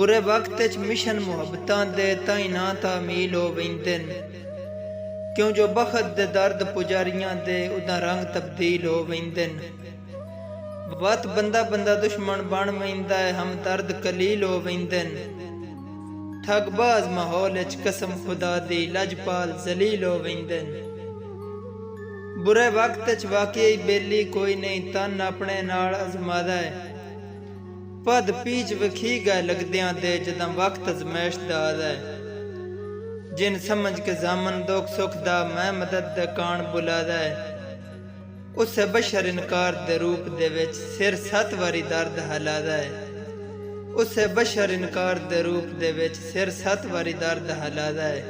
बुरे वक्त च मिशन मुहब्बतां दे ताई ना तामील हो वेंदे क्यों जो बखत दे दर्द पुजारियां दे उदा रंग तब्दील हो वेंदे वत बंदा बंदा दुश्मन बन वेंदा है हम दर्द कलील हो वेंदे ठगबाज माहौल च कसम खुदा दी लजपाल जलील हो वेंदे बुरे वक्त च वाकई बेली कोई नहीं तन अपने नाल अजमादा है पद पीच वखी गए लगदियां दे जदां वक्त अजमैश दा आदा है जिन समझ के जामन दुख सुख दा मैं मदद दे कान बुलादा है उसे बशर इनकार दे रूप दे विच सिर 7 वारी दर्द हलादा है उसे बशर इनकार दे रूप दे विच सिर 7 वारी दर्द हलादा है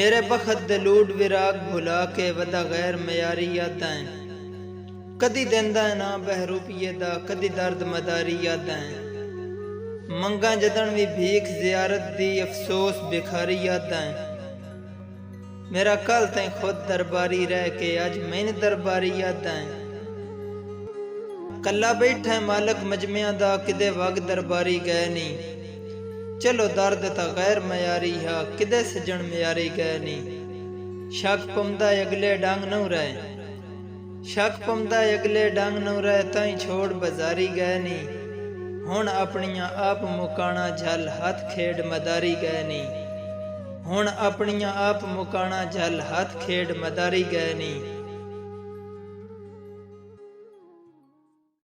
मेरे बखत दे लूट विराग भुला के वदा गैर मयारी यादां कदी देंदा ना बहरूपिये दा कदी दर्द मदारी यादां मंगा जदन भी भीख जियारत दी अफसोस भिखारी यादां मेरा कल तैं खुद दरबारी रह के अज मैंने दरबारी यादां कला बैठा मालक मजमिया दा किदे वग दरबारी गए नहीं चलो दर्द ता गैर मयारी हा किदे सजन मयारी गए नहीं शक पमदा अगले डंग नौ रहे शक पमदा अगले डंग नौ रहे ताई छोड़ बाजारी गए नहीं हुण अपनियां आप मुकाना झल हाथ खेड़ मदारी गए नहीं हुण अपनियां आप मुकाना झल हाथ खेड़ मदारी गए नहीं